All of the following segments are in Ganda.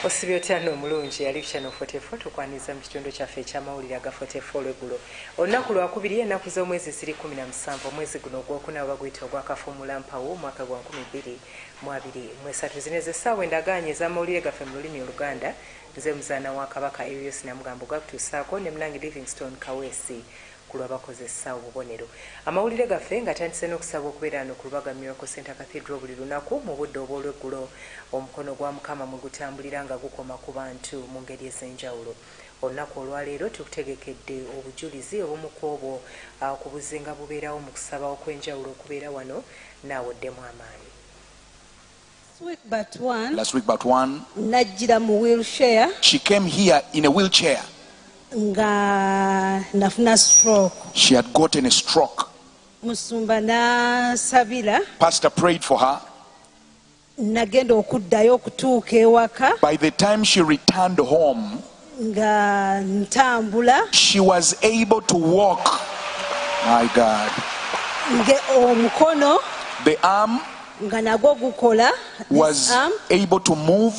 Osibyotano omulungi yali Channel 44 tukwaniza mu kitundu kyaffe eky'amawulire aga 44 Olweggulo. Olunaku lwakubiri ennaku z'omwezi ziri 17 omwezi guno ogwokuna oba guyita ogwakafuumula mpawo omwaka gwa 2023 zineze essaawa endagaanye ez'amawulire gaffe mu lulimi Oluganda nze muzaana wa Kabaka Erius Namugambo gakutuusaako ne Munange Livingstone Kaweesi ku lw'abakozesa obubonero. Amawulire gaffe nga tandise n'okusaba okubeera no ku Lubaga Miracle Center Cathedral buli lunaku mu budde obw'Olweggulo omukono gwa Mukama mwe gutambulira nga gukoma ku bantu mu ngeri ez'enjawulo. Olunaku olwaleero tukutegekedde obujulizi obumu ku obwo ku buzinga bubeerawo mu kusaba okw'enjawulo okubeera wano naawoddemu amaanyi. Last week but one, najjira mu wheelchair she came here in a wheelchair. nga nafuna stroke. She had gotten a stroke. Musumba nasabira. Pastor prayed for her. Nagenda okuddayo okutuuka ewaka. By the time she returned home, nga ntambula. she was able to walk. My God. Omukono. The arm nga nagwo gukola. was able to move.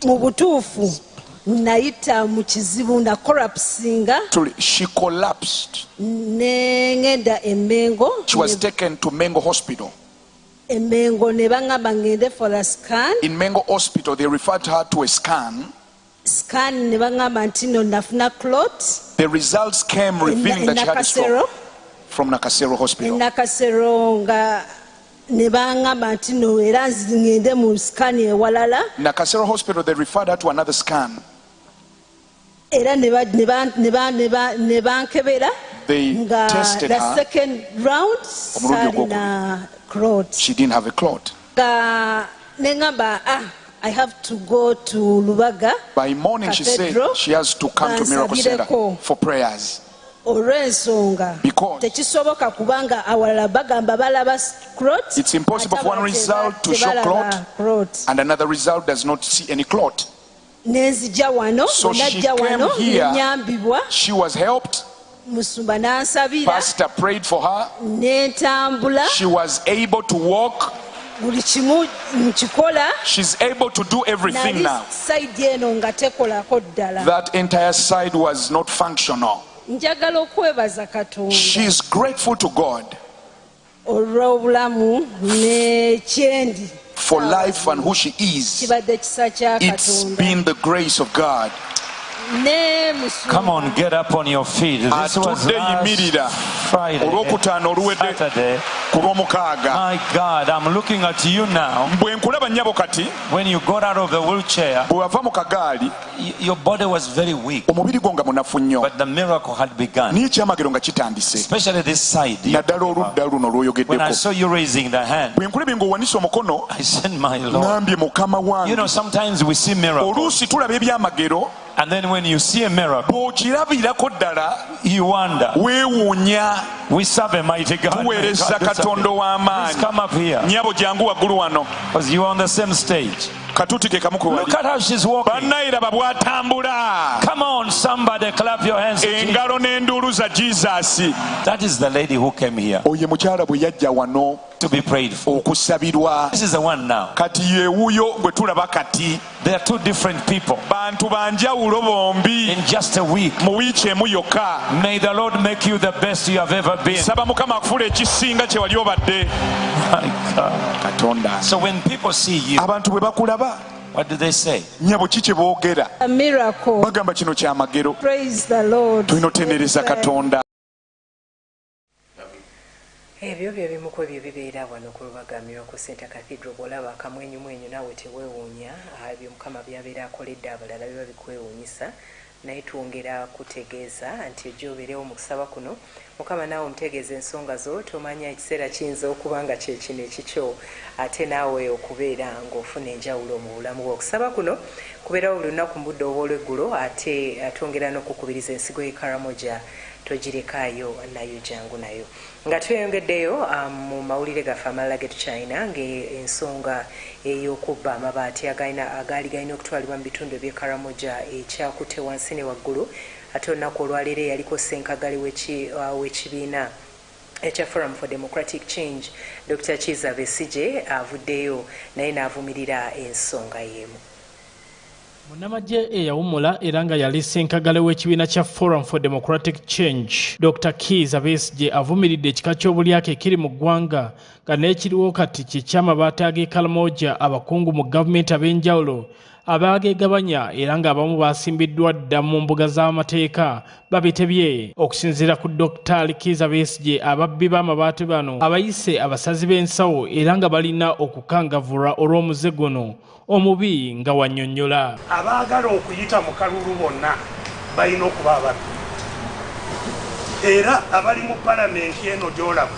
Mu butuufu nayita mu kizibu na collapsinga. She collapsed. Nengenda Emengo. She was taken to Mengo Hospital. Emengo ne bangamba ngende for a scan. In Mengo Hospital they referred her to a scan. Scan ne bangamba nti no nafuna clot. The results came revealing that she had a stroke from Nakasero Hospital. Nakasero nga nebangamba nti no era ngende mu scan ewalala. Nakasero Hospital they referred her to another scan. Era ne bankebera. They tested the her. Second round clot. She didn't have a clot. Nengamba I have to go to Lubaga. By morning Cathedral, she said she has to come to Miracle Center for prayers. Because it's impossible for one result to show clot and another result does not see any clot. So she came here. She was helped. Pastor prayed for her. She was able to walk. She's able to do everything now. That entire side was not functional. She's grateful to God for life and who she is. It's been the grace of God. Come on, get up on your feet. This was last Friday, Saturday. My God, I'm looking at you now. When you got out of the wheelchair, your body was very weak, but the miracle had begun. Especially this side. When I saw you raising the hand, I said, my Lord. You know, sometimes we see miracles, and then when you see a miracle, you wonder. We serve a mighty God. Please come up here, because you are on the same stage. Look at how she's walking. Come on, somebody clap your hands. That is the lady who came here to be prayed for. This is the one now. There are two different people in just a week. May the Lord make you the best you have ever been. My God. So when people see you, what do they say? A miracle. Praise the Lord. Ebyo bye bimu ku bibeera wano ku Lubaga Miracle Center Cathedral. Bw'olaba akamwenyumwenyu naawe teweewuunya ebyo Mukama by'abeera akoledde abalala biba bikwewuunyisa, naye twongera kutegeeza nti ojja obeerewo mu kusaba kuno Mukama naawe omutegeeza ensonga zo, tomanya ekiseera kiyinza okuba nga kye kino ekikyo, ate naawe okubeera ng'ofuna enjawulo mu bulamu bwo. Okusaba kuno kubeerawo buli lunaku mu budde obw'Olweggulo, ate twongera n'okukubiriza ensigo y'Ekaramoja togirekayo nayo jangu nayo. Nga tweyongeddeyo mu mawulire gaffe amalala ge tukyalina ng'ensonga ey'okubba amabaati agaali galina okutwalibwa mu bitundu eby'Ekaramoja ekyakutte wansi ne waggulu, ate olunaku olwaleero yaliko ssenkagale w'ekibiina ekya Forum for Democratic Change Dr. Kizza Besigye avuddeyo naye n'avumirira ensonga y'emu. Munnamagye eyawummula era nga yali ssenkagale w'ekibiina kya Forum for Democratic Change Dr. Kizza Besigye avumiridde ekika ky'obulyake ekiri mu ggwanga nga n'ekiriwo kati kye ky'amabaati ag'ekalamoja abakungu mu gavumenti ab'enjawulo abaagegabanya era ng'abamu baasimbiddwa dda mu mbuga z'amateeka babitebye. Okusinziira ku Dr. Kizza Besigye, ababbi b'amabaati bano abayise abasazi b'ensawo era nga balina okukangavulwa olw'omuze guno omubi nga wannyonnyola. Abaagala okuyita mu kalulu bonna balina okuba ababbi, era abali mu palamenti eno gy'olaba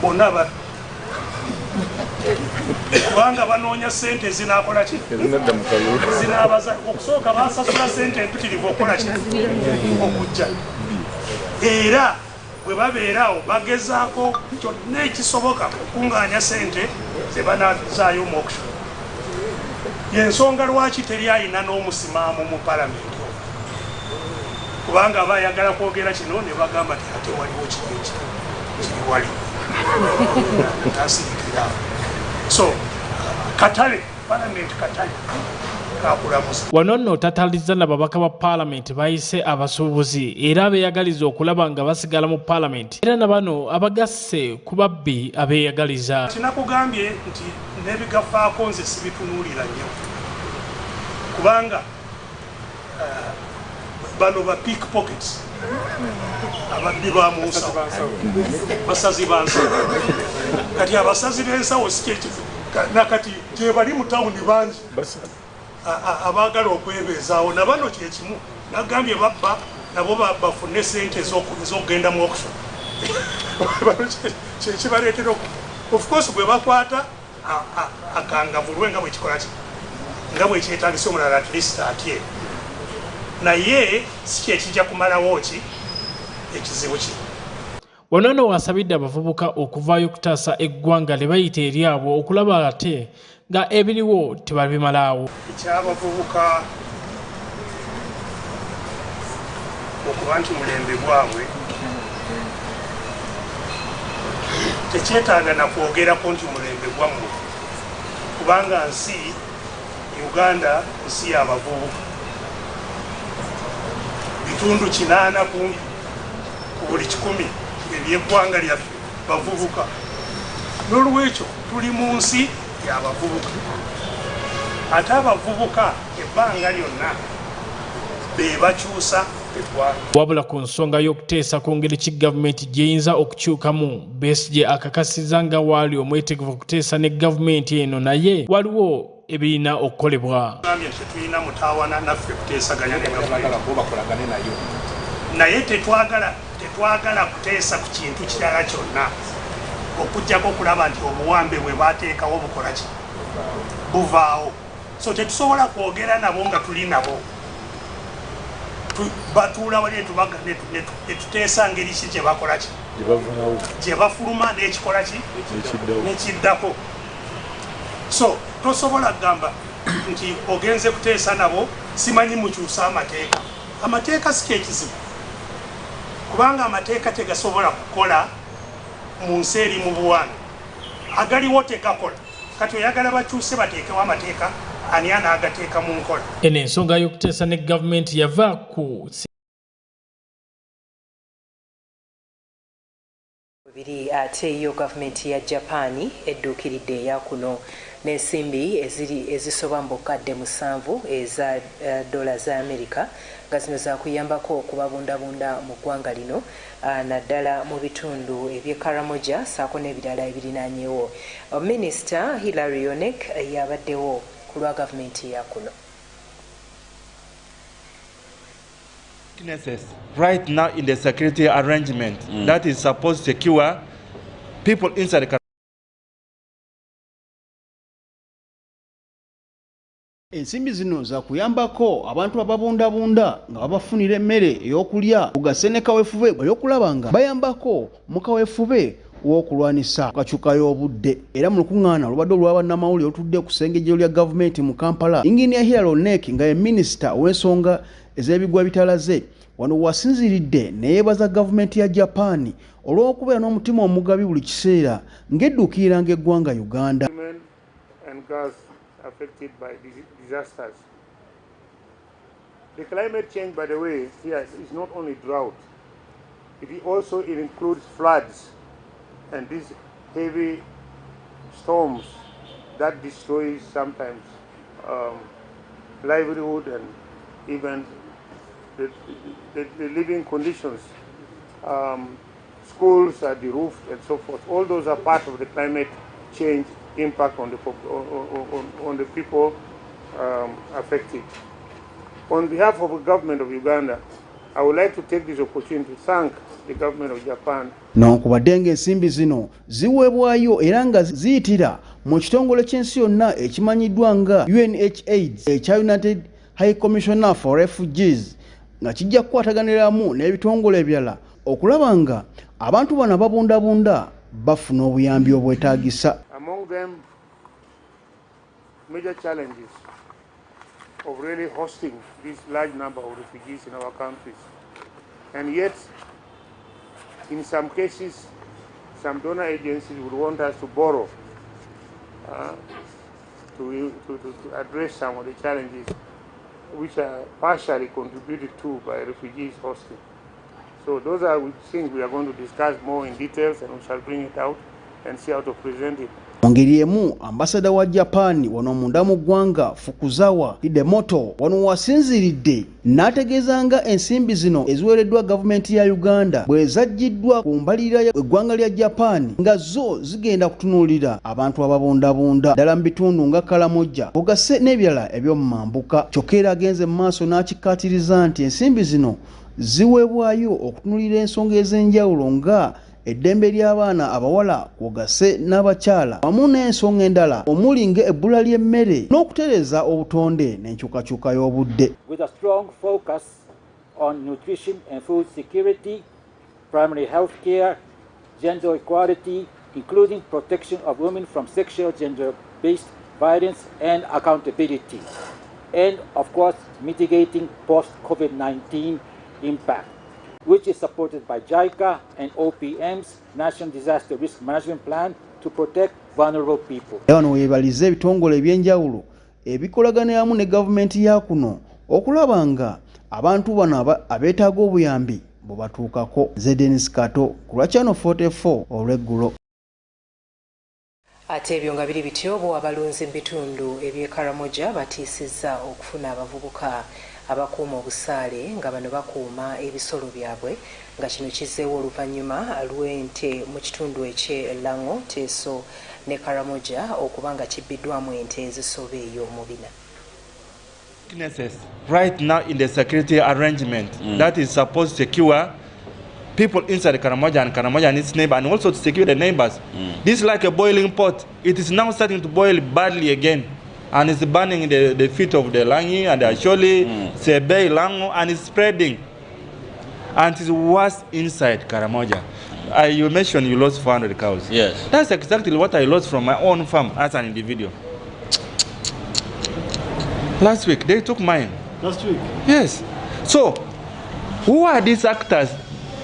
bonna ababbi, kubanga banoonya ssente zinaakola ki? Zinaabaza okusooka baasasula ssente empitirivu okukola ki? Okujja. Era bwe babeerawo bagezaako kyonna ekisoboka okukungaanya ssente ze banaazaayo mu auction. Yensonga lwaki teri ayina n'omusimamo mu palamenti, kubanga abayagala kwogera kino ne bagamba nti ate waliwo kiri wali nasirikira. So katale palamenti katale kakulamuza. Wano nno tataliza na babaka ba palamenti bayise abasuubuzi era abeeyagaliza okulaba nga basigala mu palamenti era na bano abagasse ku babbi abeeyagaliza. Kinakugambye nti n'ebigafaako nze sibitunuulira nnyo, kubanga bano ba pickpockets ababbi ba mu nsawo, basazi ba nsawo. Kati abasazi b'ensawo sikyekifu nakati gye bali mu tawuni bangi abaagala okwebeezaawo na bano kyekimu. Nagambye babba nabo bafune ssente ez'okugenda mu auction. Kyekibaleetera of course gwe bakwata akangavulwe nga bwekikola ki, nga bwekyetagisa omulala at least atye, naye si kyekijja kumalawo ki ekizibu kino. Wano nno wasabidde abavubuka okuvaayo okutaasa eggwanga lye bayita eryabwe okulaba ate nga ebiriwo tebabimalaawo. Ekyabavubuka okuba nti mulembe gwabwe tekyetaaga na kwogerako nti mulembe gwammwe, kubanga nsi Uganda nsi y'abavubuka, bitundu 80 ku buli 100 eby'eggwanga lyaffe bavubuka. N'olwekyo tuli mu nsi y'abavubuka. Ate abavubuka ebbanga lyonna be bakyusa eggwanga. Wabula ku nsonga y'okuteesa ku ngeri ki gavumenti gy'eyinza okukyukamu, Besigye akakasiza nga waali omwetegefu okuteesa ne gavumenti eno naye waliwo ebirina okukolebwa. Gambye tetulina mutawana naffe kuteesaganya ne gavumenti, naye tetwagala kuteesa ku kintu kirala kyonna okujjako okulaba nti obuwambe bwe bateekawo bukola ki, buvaawo. So tetusobola kwogera nabo nga tuli nabo, batuula wali ne tuteesa ngeri ki gye bakola ki, gye bafuluma n'ekikola ki, nekiddako. So tosobola kugamba nti ogenze kuteesa nabo simanyi mukyusa amateeka. Amateeka si kyekizibu, kubanga amateeka tegasobola kukola mu nsi eri mu buwanvu, agaliwo tegakola. Kati oyagala bakyuse bateekewo amateeka, ani anaagateeka mu nkola? Eno ensonga y'okuteesa ne gavumenti yava ku biri ate yo gavumenti ya Japan edduukiridde eyakuno n'ensimbi ezisoba mu bukadde 7 eza dola za Amerika nga zino zakuyambako okubabundabunda mu ggwanga lino naddala mu bitundu eby'Ekaramoja saako n'ebirala ebirinaanyeewo. Minisita Hilary Onek yabaddewo ku lwa gavumenti yakuno. Right now in the security arrangement that is supposed to secure people inside the Ensimbi zino za kuyambako abantu ababundabunda nga babafunira emmere ey'okulya ugase ne kaweefube bali okulaba nga bayambako mu kaweefube w'okulwanisa kakyuka y'obudde. Era mu lukuŋŋaana olubadde olw'abannamawulire otudde ku ssengejjero lya gavumenti mu Kampala, Engineer Hilary Onek nga ye minisita w'ensonga ez'ebigwa bitalaze wano wasinziridde neyeebaza gavumenti ya Japan olw'okubeera n'omutima omugabi buli kiseera ng'edduukiranga eggwanga Uganda. And girls affected by disasters. The climate change, by the way, here is not only drought. It also includes floods and these heavy storms that destroys sometimes livelihood and even the living conditions. Schools are deroofed and so forth. All those are part of the climate change impact on the people affected. On behalf of the government of Uganda, I would like to take this opportunity to thank the government of Japan. Newankubadde ng'ensimbi zino ziweebwayo era nga ziyitira mu kitongole ky'ensi yonna ekimanyiddwa nga UNHCR ekya United High Commissioner for Refugees nga kijja kukwataganiramu n'ebitongole ebirala okulaba nga abantu bano babundabunda bafuna obuyambi obwetaagisa. Among them, major challenges of really hosting this large number of refugees in our countries. And yet, in some cases, some donor agencies would want us to borrow to address some of the challenges which are partially contributed to by refugees hosting. So those are things we are going to discuss more in details, and we shall bring it out and see how to present it. Ngeri emu ambasada wa Japan wano munda mu ggwanga Fukuzawa Hidemoto wano wasinziridde n'ategeeza nga ensimbi zino eziweereddwa gavumenti ya Uganda bwe zaggiddwa ku mbalirira y'eggwanga lya Japan nga zo zigenda kutunuulira abantu ababundabunda ddala mu bitundu nga Karamoja Bugase n'ebirala eby'omu mambuka. Kyokka era agenze mu maaso n'akikkaatiriza nti ensimbi zino ziweebwayo okutunuulira ensonga ez'enjawulo nga eddembe ly'abaana abawala kwogase n'abakyala wamu n'ensonga endala omuli ng'ebbula ly'emmere n'okutereza obutonde n'enkyukakyuka y'obudde. With a strong focus on nutrition and food security, primary health care, gender equality, including protection of women from sexual gender-based violence and accountability, and of course mitigating post-COVID-19 impact, which is supported by JICA and OPM's National Disaster Risk Management Plan to protect vulnerable people. Wano weebaliza ebitongole ebyenjawulo ebikolagana wamu ne gavumenti ya kuno okulaba nga abantu bano abeetaaga obuyambi bwe batuukako. Denis Kato ku lwa Channel 44 Olweggulo. Ate ebyo nga biri bityo bo abalunzi mu bitundu eby'e Karamoja batiisizza okufuna abavubuka abakuuma obusaale nga bano bakuuma ebisolo byabwe nga kino kizzeewo oluvannyuma lw'ente mu kitundu eky'e Lango, Teso ne Karamoja okuba nga kibbiddwamu ente ezisoba eyo mu bina. Right now in the security arrangement that is supposed to secure people inside Karamoja and its neighbor, and also to secure the neighbors. This is like a boiling pot. It is now starting to boil badly again. And it's burning the feet of the Langi and the Asholi, Sebe, Lango, and it's spreading. And it's worse inside Karamoja. You mentioned you lost 400 cows. Yes. That's exactly what I lost from my own farm as an individual. Last week, they took mine. Last week? Yes. So, who are these actors?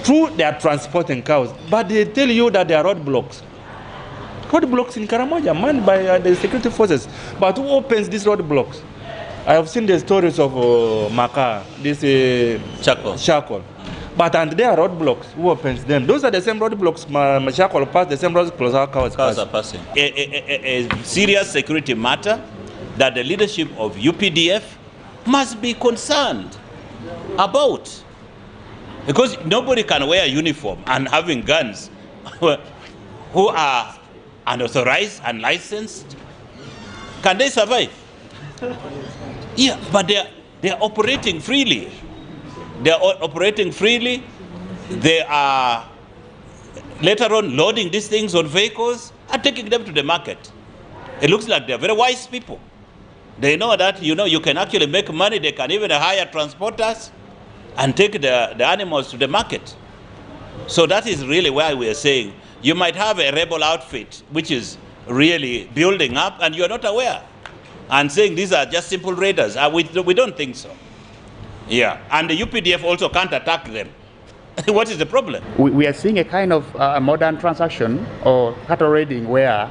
True, they are transporting cows, but they tell you that they are roadblocks. Roadblocks in Karamoja, manned by the security forces. But who opens these roadblocks? I have seen the stories of Maka, this charcoal. But and they are roadblocks. Who opens them? Those are the same roadblocks. Charcoal pass, the same roadblocks our cows are passing. A serious security matter that the leadership of UPDF must be concerned about. Because nobody can wear a uniform and having guns who are unauthorized and licensed. Can they survive? Yeah, but they are operating freely. They are operating freely. They are later on loading these things on vehicles and taking them to the market. It looks like they're very wise people. They know that, you can actually make money. They can even hire transporters and take the animals to the market. So that is really why we are saying you might have a rebel outfit which is really building up and you are not aware and saying these are just simple raiders. We don't think so. Yeah, and the UPDF also can't attack them. What is the problem? We are seeing a kind of modern transaction or cattle raiding where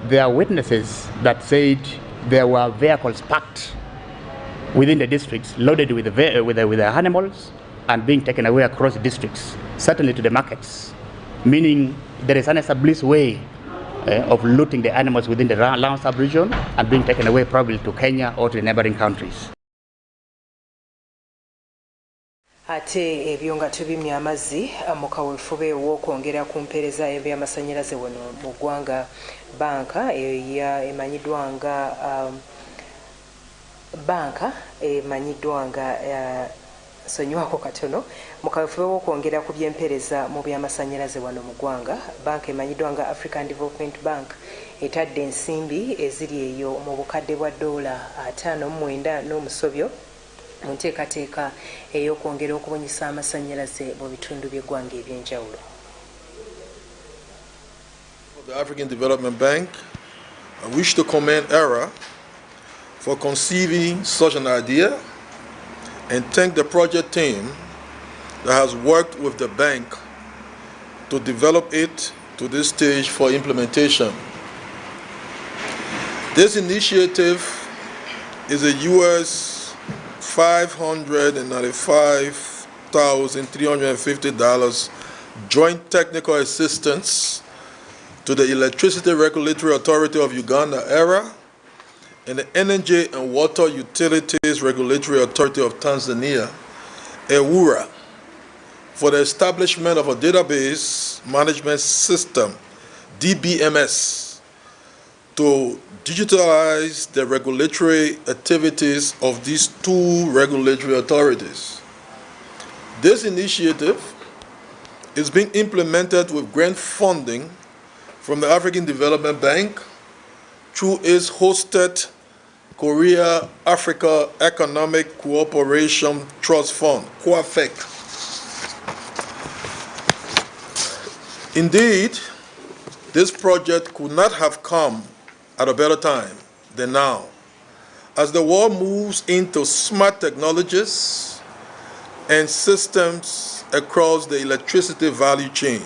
there are witnesses that said there were vehicles parked within the districts loaded with the animals and being taken away across the districts, certainly to the markets, meaning there is an established way of looting the animals within the land sub-region and being taken away probably to Kenya or to the neighboring countries. Ate ebyo nga tubimya amazzi mu kaweefube w'okwongera ku mpeereza y'ebyamasannyalaze wano mu ggwanga banka emanyiddwa nga sonyiwako katono mu kaweefube w'okwongera ku by'empeereza mu byamasannyalaze wano mu ggwanga banka emanyiddwa nga African Development Bank etadde ensimbi eziri eyo mu bukadde bwa $59 n'omusobyo mu nteekateeka ey'okwongera okubunyisa amasannyalaze mu bitundu by'eggwanga eby'enjawulo. The African Development Bank, I wish to commend ERA for conceiving such an idea and thank the project team that has worked with the bank to develop it to this stage for implementation. This initiative is a US $595,350 joint technical assistance to the Electricity Regulatory Authority of Uganda, ERA, and the Energy and Water Utilities Regulatory Authority of Tanzania, EWURA, for the establishment of a database management system, DBMS, to digitalize the regulatory activities of these two regulatory authorities. This initiative is being implemented with grant funding from the African Development Bank through its hosted Korea Africa Economic Cooperation Trust Fund, KOAFEC. Indeed, this project could not have come at a better time than now, as the world moves into smart technologies and systems across the electricity value chain.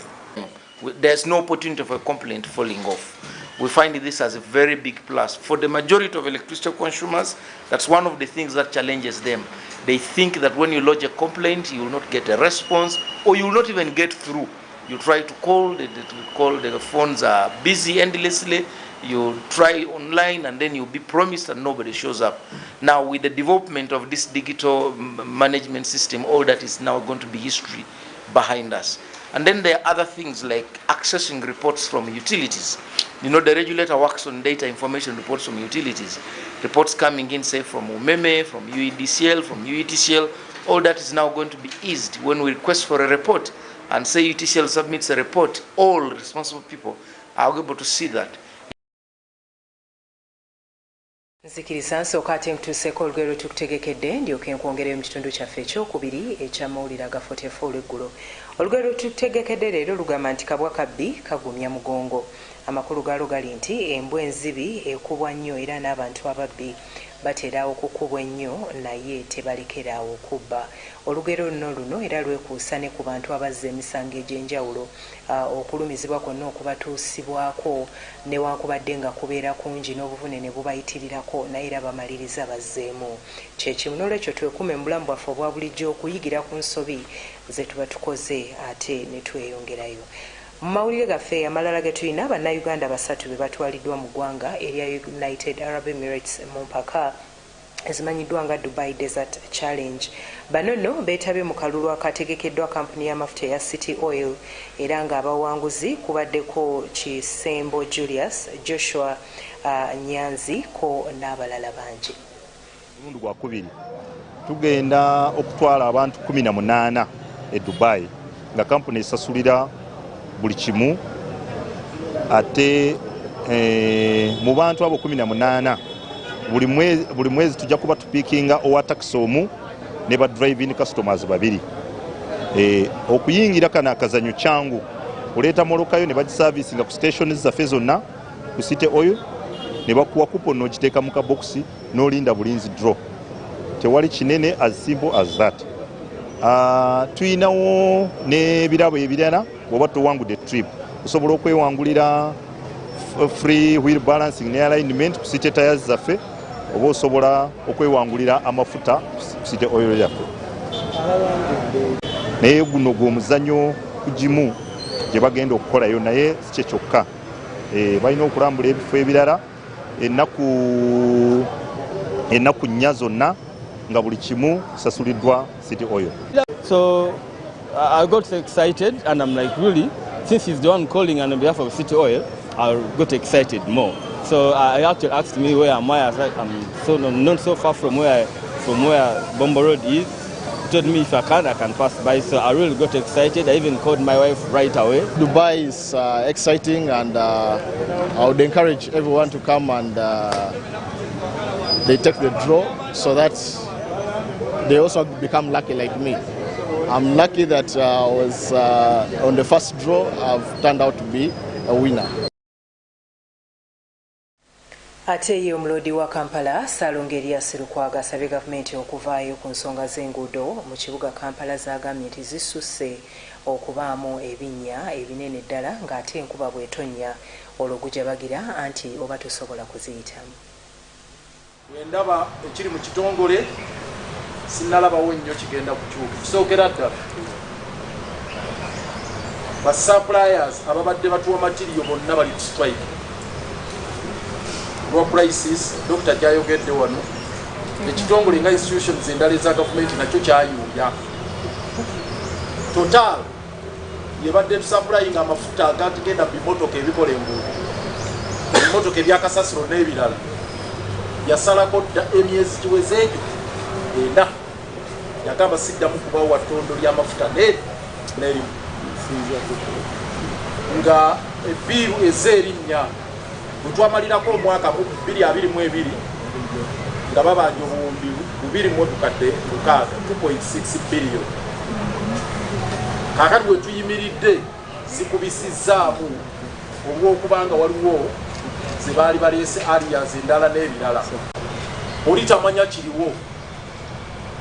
There's no opportunity for a complaint falling off. We find this as a very big plus. For the majority of electricity consumers, that's one of the things that challenges them. They think that when you lodge a complaint, you will not get a response, or you will not even get through. You try to call, the phones are busy endlessly. You try online and then you'll be promised and nobody shows up. Now with the development of this digital management system, all that is now going to be history behind us. And then there are other things like accessing reports from utilities. You know, the regulator works on data information reports from utilities. Reports coming in, say, from UMEME, from UEDCL, from UETCL, all that is now going to be eased when we request for a report and say UETCL submits a report, all responsible people are able to see that. Nzikiriza nsooka ate ntuuseeko olugero tukutegekedde ndyoke nkwongere mu kitundu kyaffe ekyokubiri eky'amawulire aga 44 Olweggulo. Olugero tukutegekedde leero lugamba nti kabwa kabbi kagumya mugongo. Amakulu gaalo gali nti embwa enzibi ekubwa nnyo era n'abantu ababbi batera okukubwa ennyo naye tebalekerawo okubba. Olugero luno era lwekuusa ne ku bantu abazza emisango egy'enjawulo, okulumizibwa kwonna okubatuusibwako newankubadde nga kubeera kungi n'obuvune ne bubayitirirako naye era bamaliriza bazzeemu. Kyekimu n'olwekyo twekuume mu bulamu bwaffe obwa bulijjo okuyigira ku nsobi ze tuba tukoze ate ne tweyongerayo. Mu mawulire gaffe amalala ge tulina bannayuganda 3 be batwaliddwa mu ggwanga erya United Arab Emirates mu mpaka ezimanyiddwa nga Dubai Desert Challenge. Bano nno beetabye mu kalulu akategekeddwa kampuni y'amafuta eya City Oil era ng'abawanguzi kubaddeko Kisembo Julius, Joshua Nyanzi ko n'abalala bangi. Omulundi gwa kubiri tugenda okutwala abantu 18 e Dubai nga kampuni esasulira buli kimu ate mu bantu abo 18 buli mwezi tujja kuba tupiikinga owa taxi omu ne ba driving customers babiri. Okuyingira kana akazanyo kyangu oleeta molokayo ne bagiservicinga ku stations zaffe zonna ku City Oil ne bakuwa coupon n'ogiteeka mu kaboksi n'olinda bulinzi draw. Tewali kinene as simple as that. Tuyinawo n'ebirabo ebirala bw'oba towangudde trip osobola okwewangulira free wheel balancing ne alignment ku city tires zaffe oba osobola okwewangulira amafuta ku city oil yaffe. Naye guno gw'omuzannyo kugimu gye bagenda okukolayo naye si kye kyokka. Balina okulambula ebifo ebirala ennaku nnya zonna nga buli kimu sasuliddwa city oil. So I got so excited and I'm like, really, since he's the one calling on behalf of city oil, I got excited more. So I actually asked me where am I. I was like, I'm not so far from where Bombo Road is. He told me if I can pass by. So I really got excited. I even called my wife right away. Dubai is exciting, and I would encourage everyone to come and they take the draw so that they also become lucky like me. I'm lucky that I was on the first draw. I've turned out to be a winner. Ate ye omulodi wa Kampala Salongeri Asirukwaga asabye gavumenti okuvaayo ku nsonga z'enguudo mu kibuga Kampala z'agambye nti zisusse okubaamu ebinnya ebinene ddala ng'ate enkuba bw'etonnya olwo gujabagira anti oba tosobola kuziyitamu. Ndaba ekiri mu kitongole sinnalabawo nnyo kigenda kukyuka. Kisookera ddala ba suppliers ababadde batuwa matiriyo bonna bali ku strike. Raw prices, Dr. Jayogedde wano, ekitongole nga institutions endala eza gavumenti nakyo kyayuuya. Total yebadde tusupplying amafuta agagenda bimotoka ebikola enguudo, ebimotoka ebyakasasiro n'ebirala, yasalako dda emyezi giweze egyo ena yagamba siddamu kubawo wattondo ly'amafuta n'erimu nga ebbiiru ez'erinnya bwetwamalirako omwaka 2022 nga babanja obuwumbi 2.6 billion. Kaakati bwe tuyimiridde zikubisizzaamu olw'okubanga waliwo ze baali baleese areas endala n'ebirala oli tamanya kiriwo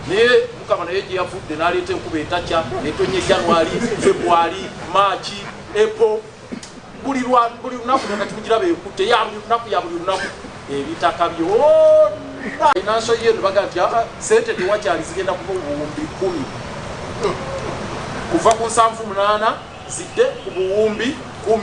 naye mukama naye gye yavudde n'aleeta enkuba etakya netonye January, February, March, April buli lunaku nga timugiraba ekutte ya buli lunaku ya buli lunaku ebitaka byonna financial year baga nti sente tewakyali zigenda kuba obuwumbi 10 kuva ku 7-8 zidde ku buwumbi